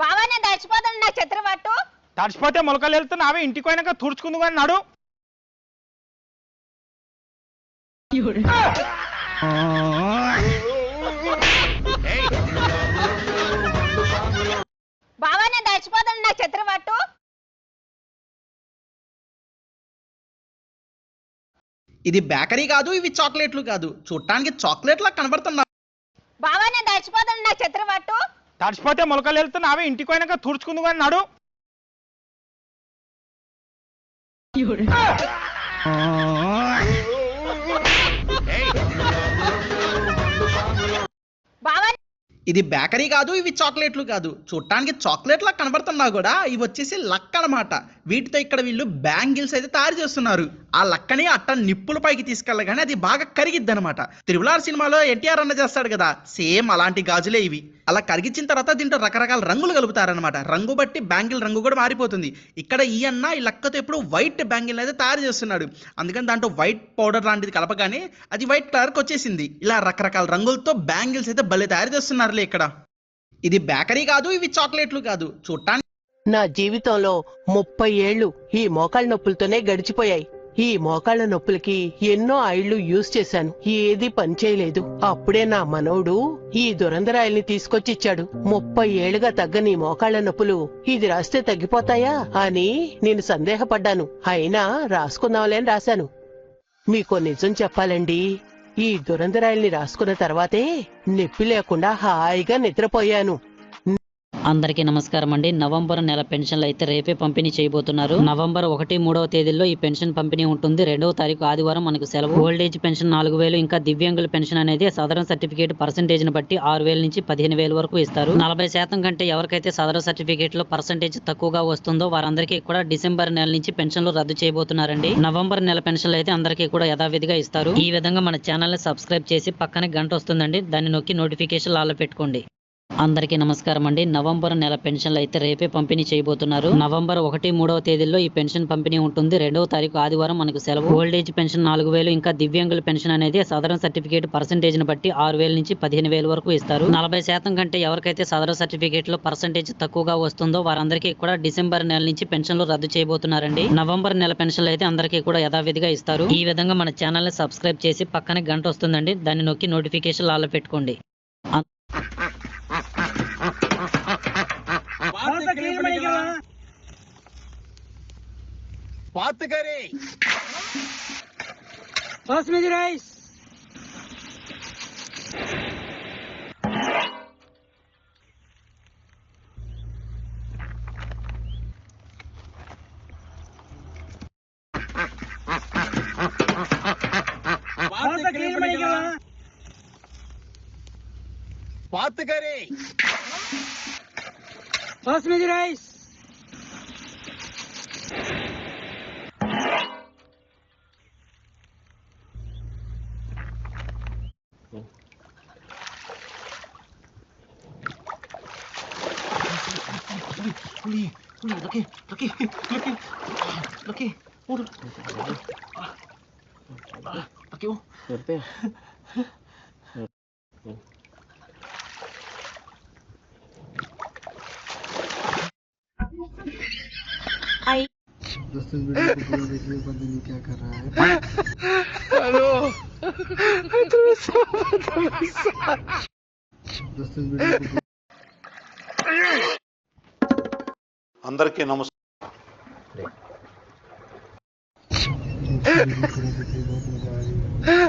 బావా నేను తడిచిపోతాను, నా ఛత్రి పట్టు. తడిచిపోతే మొలకలు వెళ్తున్నావే, ఇంటికి పోయినాక తుడుచుకుందు కానీ నాడు. బావా నేను తడిచిపోతాను, నా ఛత్రి పట్టు. ఇది బేకరీ కాదు, ఇవి చాక్లెట్లు కాదు, చూడటానికి చాక్లెట్లా కనబడుతున్నా. బావా నేను తడిచిపోతాను, నా ఛత్రి పట్టు. తడిచిపోతే మొలకలు వెళ్తున్నావే, ఇంటికి పోయినాక తుడుచుకుందు కానీ నాడు. బావా ఇది బేకరీ కాదు, ఇవి చాక్లెట్లు కాదు, చూడటానికి చాక్లెట్లా కనబడుతున్నా కూడా ఇవి వచ్చేసి లక్క అనమాట. వీటితో ఇక్కడ వీళ్ళు బ్యాంగిల్స్ అయితే తయారు చేస్తున్నారు. ఆ లక్కని అట్ట నిప్పుల పైకి తీసుకెళ్ళగానే అది బాగా కరిగిద్ది అనమాట. త్రిబుల్ సినిమాలో ఎన్టీఆర్ అన్న చేస్తాడు కదా, సేమ్ అలాంటి గాజులే ఇవి. అలా కరిగించిన తర్వాత దీంట్లో రకరకాల రంగులు కలుపుతారనమాట. రంగు బట్టి బ్యాంగిల్ రంగు కూడా మారిపోతుంది. ఇక్కడ ఈ అన్న ఈ లక్కతో ఎప్పుడు వైట్ బ్యాంగిల్ అయితే తయారు చేస్తున్నాడు. అందుకని దాంట్లో వైట్ పౌడర్ లాంటిది కలపగానే అది వైట్ కలర్కి వచ్చేసింది. ఇలా రకరకాల రంగులతో బ్యాంగిల్స్ అయితే భలే తయారు చేస్తున్నారులే ఇక్కడ. ఇది బేకరీ కాదు, ఇవి చాక్లెట్లు కాదు, చూడటానికి. నా జీవితంలో 30 ఏళ్లు ఈ మోకాళ్ళ నొప్పులతోనే గడిచిపోయాయి. ఈ మోకాళ్ళ నొప్పులకి ఎన్నో ఆయిళ్లు యూజ్ చేశాను, ఏది పనిచేయలేదు. అప్పుడే నా మనవడు ఈ దురంధరాయిల్ని తీసుకొచ్చిచ్చాడు. 30 ఏళ్లుగా తగ్గని మోకాళ్ళ నొప్పులు ఇది రాస్తే తగ్గిపోతాయా అని నేను సందేహపడ్డాను. అయినా రాసుకుందాంలే అని రాశాను. మీకో నిజం చెప్పాలండి, ఈ దురంధరాయిల్ని రాసుకున్న తర్వాతే నొప్పి లేకుండా హాయిగా నిద్రపోయాను. అందరికీ నమస్కారం అండి. నవంబర్ నెల పెన్షన్లు అయితే రేపే పంపిణీ చేయబోతున్నారు. నవంబర్ 1, 3వ తేదీల్లో ఈ పెన్షన్ పంపిణీ ఉంటుంది. 2వ తారీఖు ఆదివారం మనకు సెలవు. ఓల్డ్ ఏజ్ పెన్షన్ 4000, ఇంకా దివ్యాంగుల పెన్షన్ అనేది సదరన్ సర్టిఫికేట్ పర్సెంటేజ్ ని బట్టి 6000 నుంచి 15000 వరకు ఇస్తారు. 40% కంటే ఎవరికైతే సదరన్ సర్టిఫికేట్ లో పర్సెంటేజ్ తక్కువగా వస్తుందో వారందరికీ కూడా డిసెంబర్ నెల నుంచి పెన్షన్లు రద్దు చేయబోతున్నారండి. నవంబర్ నెల పెన్షన్లు అయితే అందరికీ కూడా యథావిధిగా ఇస్తారు. ఈ విధంగా మన ఛానల్ ని సబ్స్క్రైబ్ చేసి పక్కనే గంట వస్తుందండి, దాన్ని నొక్కి నోటిఫికేషన్ ఆల్ పెట్టుకోండి. అందరికీ నమస్కారం అండి. నవంబర్ నెల పెన్షన్లు అయితే రేపే పంపిణీ చేయబోతున్నారు. నవంబర్ 1, 3వ తేదీల్లో ఈ పెన్షన్ పంపిణీ ఉంటుంది. 2వ తారీఖు ఆదివారం మనకు సెలవు. ఓల్డ్ ఏజ్ పెన్షన్ 4000, ఇంకా దివ్యాంగుల పెన్షన్ అనేది సదరన్ సర్టిఫికేట్ పర్సెంటేజ్ ని బట్టి 6000 నుంచి 15000 వరకు ఇస్తారు. 40% కంటే ఎవరికైతే సదరన్ సర్టిఫికేట్ లో పర్సెంటేజ్ తక్కువగా వస్తుందో వారందరికీ కూడా డిసెంబర్ నెల నుంచి పెన్షన్లు రద్దు చేయబోతున్నారండి. నవంబర్ నెల పెన్షన్లు అయితే అందరికీ కూడా యథావిధిగా ఇస్తారు. ఈ విధంగా మన ఛానల్ ని సబ్స్క్రైబ్ చేసి పక్కనే గంట వస్తుందండి, దాన్ని నొక్కి నోటిఫికేషన్ ఆల్ పెట్టుకోండి. बात करे बासमती राइस बात करे बासमती राइस क्या कर रहा है? हेलो అందరికీ నమస్కారం. बहुत मजा आ रही है।